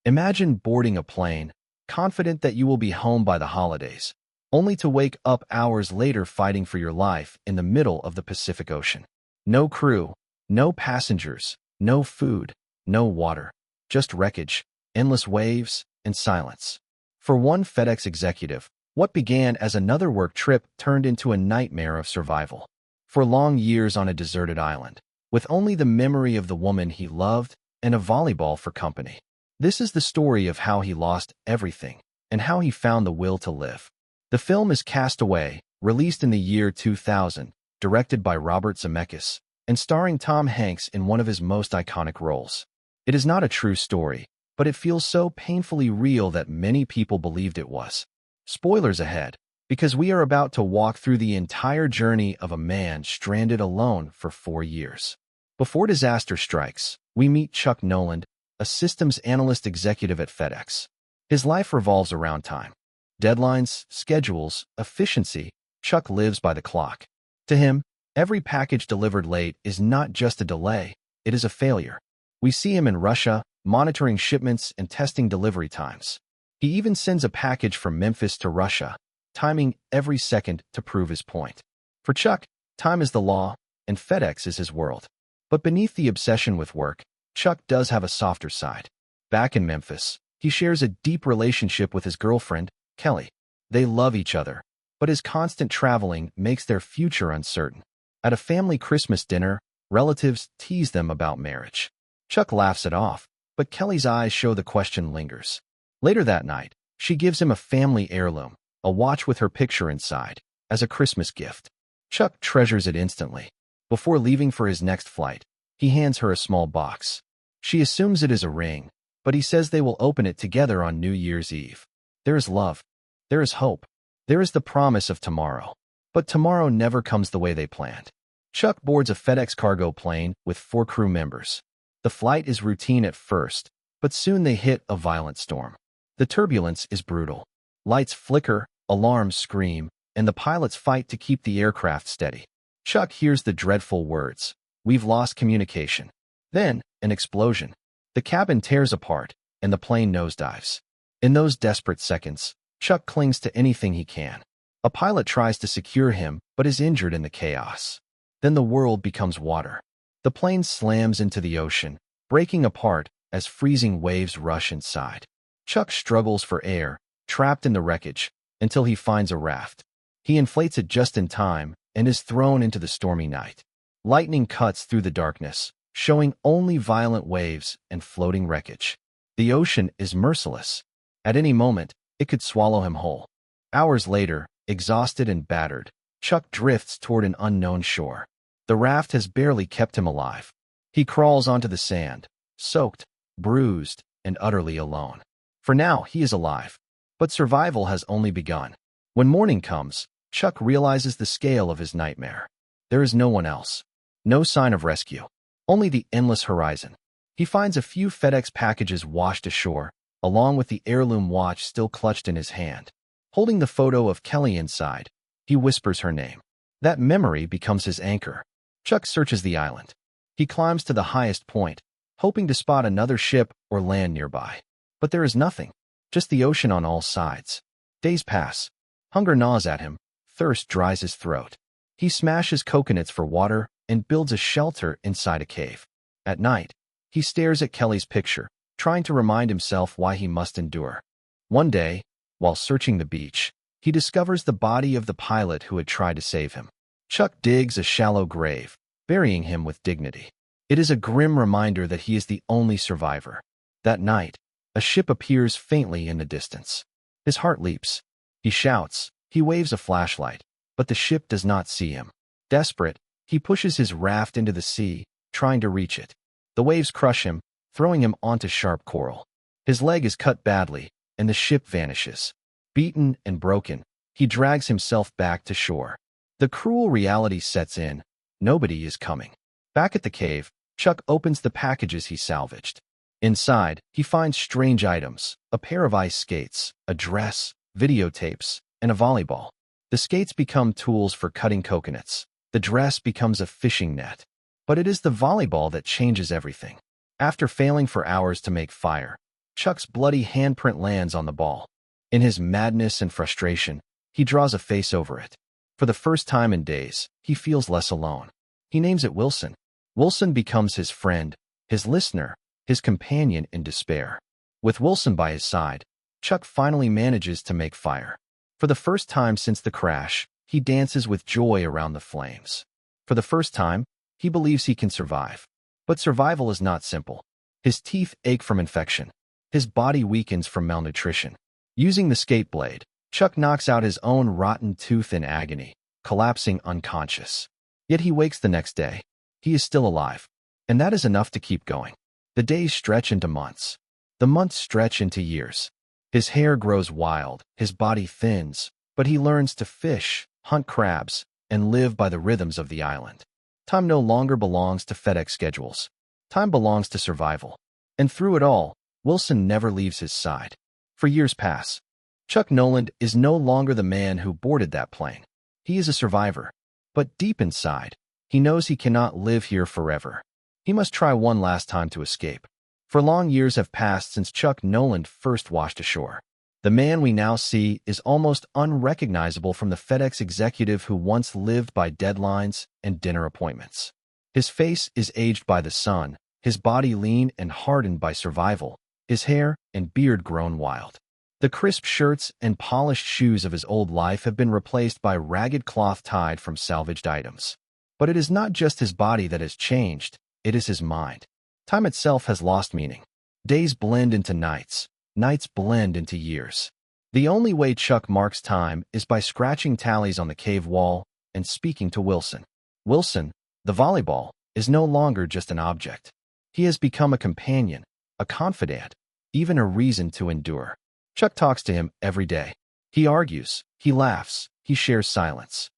Imagine boarding a plane, confident that you will be home by the holidays, only to wake up hours later fighting for your life in the middle of the Pacific Ocean. No crew, no passengers, no food, no water, just wreckage, endless waves, and silence. For one FedEx executive, what began as another work trip turned into a nightmare of survival. For long years on a deserted island, with only the memory of the woman he loved and a volleyball for company. This is the story of how he lost everything and how he found the will to live. The film is Cast Away, released in the year 2000, directed by Robert Zemeckis, and starring Tom Hanks in one of his most iconic roles. It is not a true story, but it feels so painfully real that many people believed it was. Spoilers ahead, because we are about to walk through the entire journey of a man stranded alone for 4 years. Before disaster strikes, we meet Chuck Noland, a systems analyst executive at FedEx. His life revolves around time. Deadlines, schedules, efficiency. Chuck lives by the clock. To him, every package delivered late is not just a delay, it is a failure. We see him in Russia, monitoring shipments and testing delivery times. He even sends a package from Memphis to Russia, timing every second to prove his point. For Chuck, time is the law, and FedEx is his world. But beneath the obsession with work, Chuck does have a softer side. Back in Memphis, he shares a deep relationship with his girlfriend, Kelly. They love each other, but his constant traveling makes their future uncertain. At a family Christmas dinner, relatives tease them about marriage. Chuck laughs it off, but Kelly's eyes show the question lingers. Later that night, she gives him a family heirloom, a watch with her picture inside, as a Christmas gift. Chuck treasures it instantly. Before leaving for his next flight, he hands her a small box. She assumes it is a ring, but he says they will open it together on New Year's Eve. There is love. There is hope. There is the promise of tomorrow. But tomorrow never comes the way they planned. Chuck boards a FedEx cargo plane with 4 crew members. The flight is routine at first, but soon they hit a violent storm. The turbulence is brutal. Lights flicker, alarms scream, and the pilots fight to keep the aircraft steady. Chuck hears the dreadful words, "We've lost communication." Then, an explosion. The cabin tears apart, and the plane nosedives. In those desperate seconds, Chuck clings to anything he can. A pilot tries to secure him, but is injured in the chaos. Then the world becomes water. The plane slams into the ocean, breaking apart as freezing waves rush inside. Chuck struggles for air, trapped in the wreckage, until he finds a raft. He inflates it just in time and is thrown into the stormy night. Lightning cuts through the darkness, showing only violent waves and floating wreckage. The ocean is merciless. At any moment, it could swallow him whole. Hours later, exhausted and battered, Chuck drifts toward an unknown shore. The raft has barely kept him alive. He crawls onto the sand, soaked, bruised, and utterly alone. For now, he is alive. But survival has only begun. When morning comes, Chuck realizes the scale of his nightmare. There is no one else. No sign of rescue. Only the endless horizon. He finds a few FedEx packages washed ashore, along with the heirloom watch still clutched in his hand. Holding the photo of Kelly inside, he whispers her name. That memory becomes his anchor. Chuck searches the island. He climbs to the highest point, hoping to spot another ship or land nearby. But there is nothing, just the ocean on all sides. Days pass. Hunger gnaws at him, thirst dries his throat. He smashes coconuts for water and builds a shelter inside a cave. At night, he stares at Kelly's picture, trying to remind himself why he must endure. One day, while searching the beach, he discovers the body of the pilot who had tried to save him. Chuck digs a shallow grave, burying him with dignity. It is a grim reminder that he is the only survivor. That night, a ship appears faintly in the distance. His heart leaps. He shouts. He waves a flashlight, but the ship does not see him. Desperate, he pushes his raft into the sea, trying to reach it. The waves crush him, throwing him onto sharp coral. His leg is cut badly, and the ship vanishes. Beaten and broken, he drags himself back to shore. The cruel reality sets in. Nobody is coming. Back at the cave, Chuck opens the packages he salvaged. Inside, he finds strange items, a pair of ice skates, a dress, videotapes, and a volleyball. The skates become tools for cutting coconuts. The dress becomes a fishing net. But it is the volleyball that changes everything. After failing for hours to make fire, Chuck's bloody handprint lands on the ball. In his madness and frustration, he draws a face over it. For the first time in days, he feels less alone. He names it Wilson. Wilson becomes his friend, his listener, his companion in despair. With Wilson by his side, Chuck finally manages to make fire. For the first time since the crash, he dances with joy around the flames. For the first time, he believes he can survive. But survival is not simple. His teeth ache from infection. His body weakens from malnutrition. Using the skate blade, Chuck knocks out his own rotten tooth in agony, collapsing unconscious. Yet he wakes the next day. He is still alive. And that is enough to keep going. The days stretch into months. The months stretch into years. His hair grows wild, his body thins, but he learns to fish, hunt crabs, and live by the rhythms of the island. Time no longer belongs to FedEx schedules. Time belongs to survival. And through it all, Wilson never leaves his side. For years pass. Chuck Noland is no longer the man who boarded that plane. He is a survivor. But deep inside, he knows he cannot live here forever. He must try one last time to escape. For long years have passed since Chuck Noland first washed ashore. The man we now see is almost unrecognizable from the FedEx executive who once lived by deadlines and dinner appointments. His face is aged by the sun, his body lean and hardened by survival, his hair and beard grown wild. The crisp shirts and polished shoes of his old life have been replaced by ragged cloth tied from salvaged items. But it is not just his body that has changed, it is his mind. Time itself has lost meaning. Days blend into nights. Nights blend into years. The only way Chuck marks time is by scratching tallies on the cave wall and speaking to Wilson. Wilson, the volleyball, is no longer just an object. He has become a companion, a confidant, even a reason to endure. Chuck talks to him every day. He argues, he laughs, he shares silence.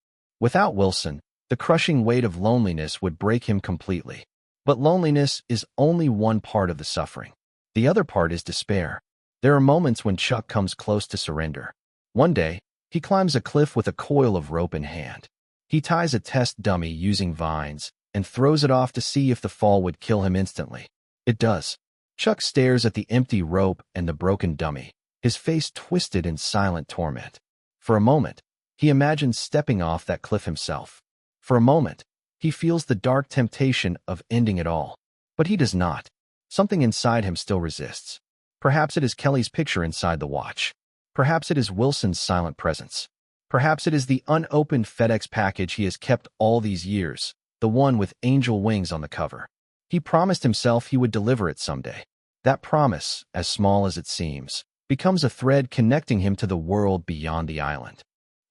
Without Wilson, the crushing weight of loneliness would break him completely. But loneliness is only one part of the suffering. The other part is despair. There are moments when Chuck comes close to surrender. One day, he climbs a cliff with a coil of rope in hand. He ties a test dummy using vines and throws it off to see if the fall would kill him instantly. It does. Chuck stares at the empty rope and the broken dummy, his face twisted in silent torment. For a moment, he imagines stepping off that cliff himself. For a moment, he feels the dark temptation of ending it all. But he does not. Something inside him still resists. Perhaps it is Kelly's picture inside the watch. Perhaps it is Wilson's silent presence. Perhaps it is the unopened FedEx package he has kept all these years, the one with angel wings on the cover. He promised himself he would deliver it someday. That promise, as small as it seems, becomes a thread connecting him to the world beyond the island.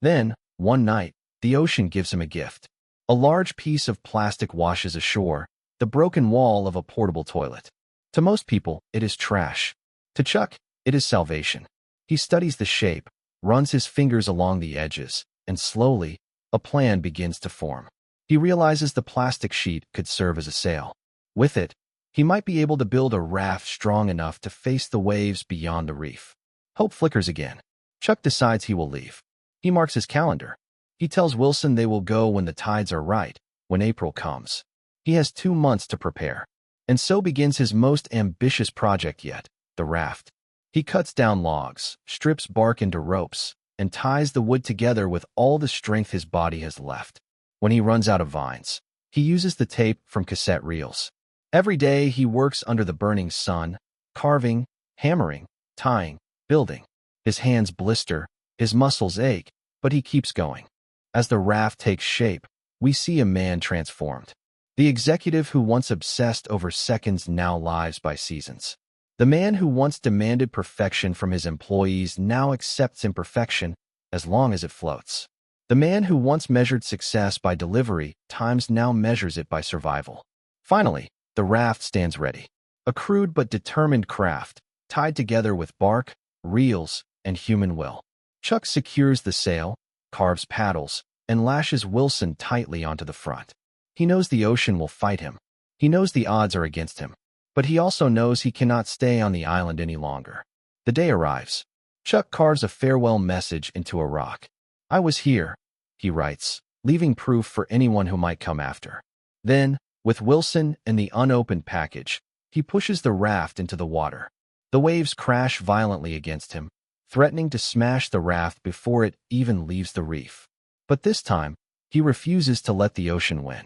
Then, one night, the ocean gives him a gift. A large piece of plastic washes ashore, the broken wall of a portable toilet. To most people, it is trash. To Chuck, it is salvation. He studies the shape, runs his fingers along the edges, and slowly, a plan begins to form. He realizes the plastic sheet could serve as a sail. With it, he might be able to build a raft strong enough to face the waves beyond the reef. Hope flickers again. Chuck decides he will leave. He marks his calendar. He tells Wilson they will go when the tides are right, when April comes. He has 2 months to prepare. And so begins his most ambitious project yet, the raft. He cuts down logs, strips bark into ropes, and ties the wood together with all the strength his body has left. When he runs out of vines, he uses the tape from cassette reels. Every day he works under the burning sun, carving, hammering, tying, building. His hands blister, his muscles ache, but he keeps going. As the raft takes shape, we see a man transformed. The executive who once obsessed over seconds now lives by seasons. The man who once demanded perfection from his employees now accepts imperfection as long as it floats. The man who once measured success by delivery times now measures it by survival. Finally, the raft stands ready. A crude but determined craft, tied together with bark, reels, and human will. Chuck secures the sail, carves paddles, and lashes Wilson tightly onto the front. He knows the ocean will fight him. He knows the odds are against him. But he also knows he cannot stay on the island any longer. The day arrives. Chuck carves a farewell message into a rock. "I was here," he writes, leaving proof for anyone who might come after. Then, with Wilson and the unopened package, he pushes the raft into the water. The waves crash violently against him, threatening to smash the raft before it even leaves the reef. But this time, he refuses to let the ocean win.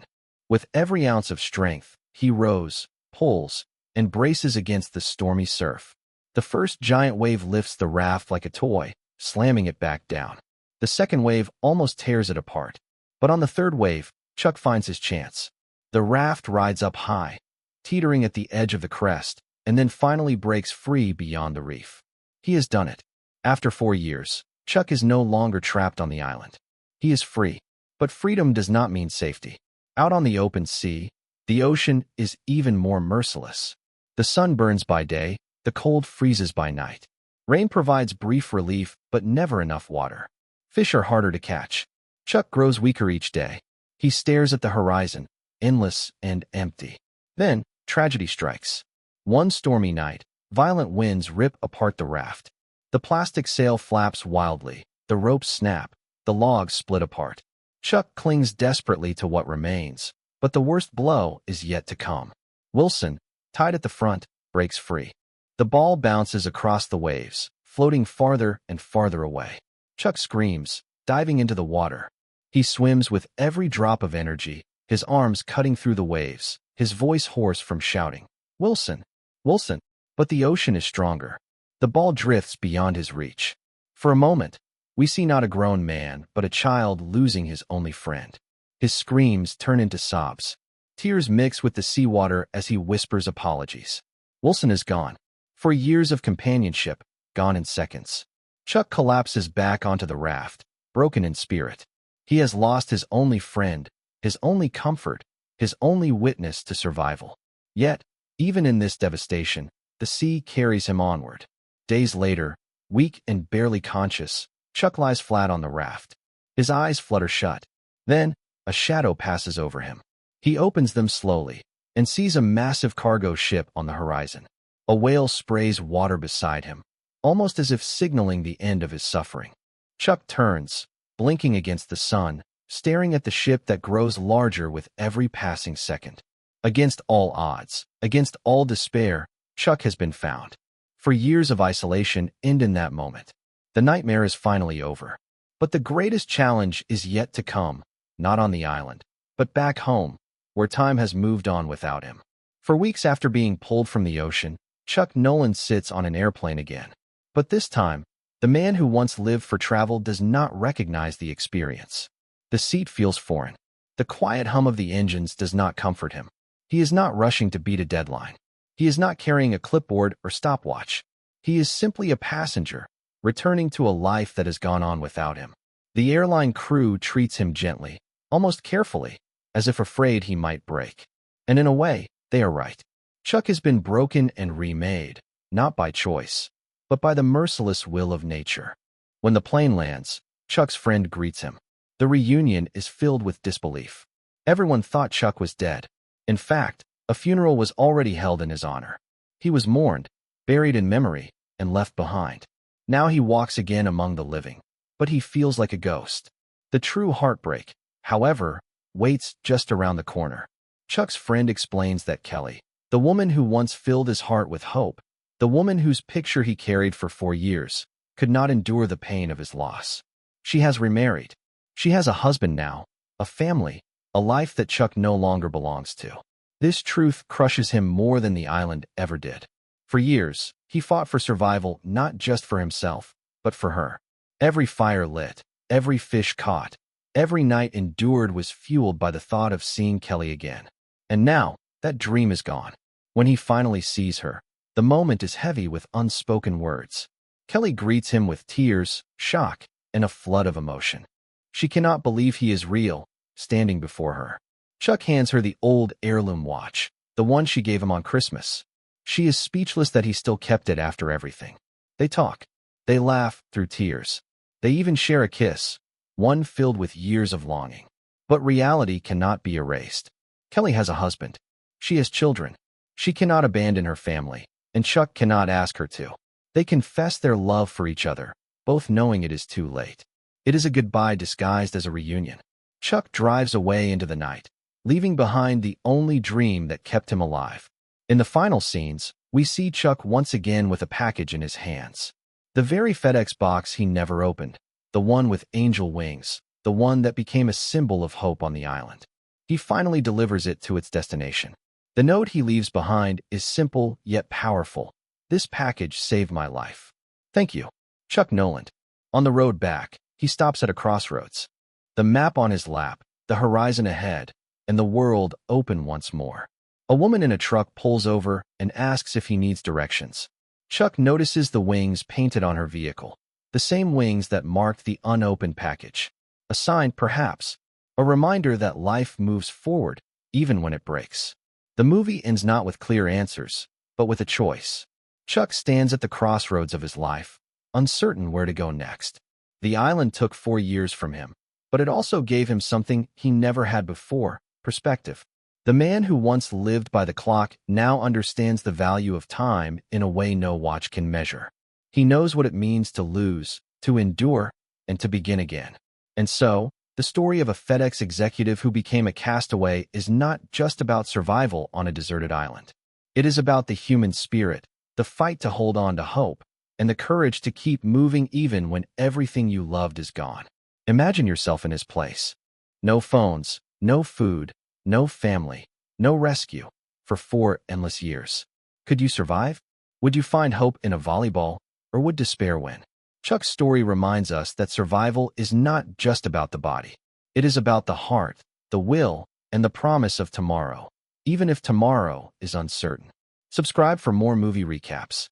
With every ounce of strength, he rows, pulls, and braces against the stormy surf. The first giant wave lifts the raft like a toy, slamming it back down. The second wave almost tears it apart. But on the third wave, Chuck finds his chance. The raft rides up high, teetering at the edge of the crest, and then finally breaks free beyond the reef. He has done it. After 4 years, Chuck is no longer trapped on the island. He is free. But freedom does not mean safety. Out on the open sea, the ocean is even more merciless. The sun burns by day, the cold freezes by night. Rain provides brief relief, but never enough water. Fish are harder to catch. Chuck grows weaker each day. He stares at the horizon, endless and empty. Then, tragedy strikes. One stormy night, violent winds rip apart the raft. The plastic sail flaps wildly, the ropes snap, the logs split apart. Chuck clings desperately to what remains, but the worst blow is yet to come. Wilson, tied at the front, breaks free. The ball bounces across the waves, floating farther and farther away. Chuck screams, diving into the water. He swims with every drop of energy, his arms cutting through the waves, his voice hoarse from shouting, "Wilson! Wilson!" But the ocean is stronger. The ball drifts beyond his reach. For a moment, we see not a grown man, but a child losing his only friend. His screams turn into sobs. Tears mix with the seawater as he whispers apologies. Wilson is gone. For years of companionship, gone in seconds. Chuck collapses back onto the raft, broken in spirit. He has lost his only friend, his only comfort, his only witness to survival. Yet, even in this devastation, the sea carries him onward. Days later, weak and barely conscious, Chuck lies flat on the raft. His eyes flutter shut. Then, a shadow passes over him. He opens them slowly and sees a massive cargo ship on the horizon. A whale sprays water beside him, almost as if signaling the end of his suffering. Chuck turns, blinking against the sun, staring at the ship that grows larger with every passing second. Against all odds, against all despair, Chuck has been found. For years of isolation end in that moment. The nightmare is finally over. But the greatest challenge is yet to come, not on the island, but back home, where time has moved on without him. For weeks after being pulled from the ocean, Chuck Noland sits on an airplane again. But this time, the man who once lived for travel does not recognize the experience. The seat feels foreign. The quiet hum of the engines does not comfort him. He is not rushing to beat a deadline. He is not carrying a clipboard or stopwatch. He is simply a passenger, returning to a life that has gone on without him. The airline crew treats him gently, almost carefully, as if afraid he might break. And in a way, they are right. Chuck has been broken and remade, not by choice, but by the merciless will of nature. When the plane lands, Chuck's friend greets him. The reunion is filled with disbelief. Everyone thought Chuck was dead. In fact, a funeral was already held in his honor. He was mourned, buried in memory, and left behind. Now he walks again among the living, but he feels like a ghost. The true heartbreak, however, waits just around the corner. Chuck's friend explains that Kelly, the woman who once filled his heart with hope, the woman whose picture he carried for 4 years, could not endure the pain of his loss. She has remarried. She has a husband now, a family, a life that Chuck no longer belongs to. This truth crushes him more than the island ever did. For years, he fought for survival not just for himself, but for her. Every fire lit, every fish caught, every night endured was fueled by the thought of seeing Kelly again. And now, that dream is gone. When he finally sees her, the moment is heavy with unspoken words. Kelly greets him with tears, shock, and a flood of emotion. She cannot believe he is real, standing before her. Chuck hands her the old heirloom watch, the one she gave him on Christmas. She is speechless that he still kept it after everything. They talk. They laugh through tears. They even share a kiss, one filled with years of longing. But reality cannot be erased. Kelly has a husband. She has children. She cannot abandon her family, and Chuck cannot ask her to. They confess their love for each other, both knowing it is too late. It is a goodbye disguised as a reunion. Chuck drives away into the night, leaving behind the only dream that kept him alive. In the final scenes, We see Chuck once again with a package in his hands. The very FedEx box he never opened, the one with angel wings, the one that became a symbol of hope on the island. He finally delivers it to its destination. The note he leaves behind is simple yet powerful. This package saved my life. Thank you. Chuck Noland. On the road back, he stops at a crossroads. The map on his lap, the horizon ahead, and the world open once more. A woman in a truck pulls over and asks if he needs directions. Chuck notices the wings painted on her vehicle, the same wings that marked the unopened package. A sign, perhaps, a reminder that life moves forward even when it breaks. The movie ends not with clear answers, but with a choice. Chuck stands at the crossroads of his life, uncertain where to go next. The island took 4 years from him, but it also gave him something he never had before: perspective. The man who once lived by the clock now understands the value of time in a way no watch can measure. He knows what it means to lose, to endure, and to begin again. And so, the story of a FedEx executive who became a castaway is not just about survival on a deserted island. It is about the human spirit, the fight to hold on to hope, and the courage to keep moving even when everything you loved is gone. Imagine yourself in his place. No phones, no food, no family, no rescue, for 4 endless years. Could you survive? Would you find hope in a volleyball, or would despair win? Chuck's story reminds us that survival is not just about the body. It is about the heart, the will, and the promise of tomorrow, even if tomorrow is uncertain. Subscribe for more movie recaps.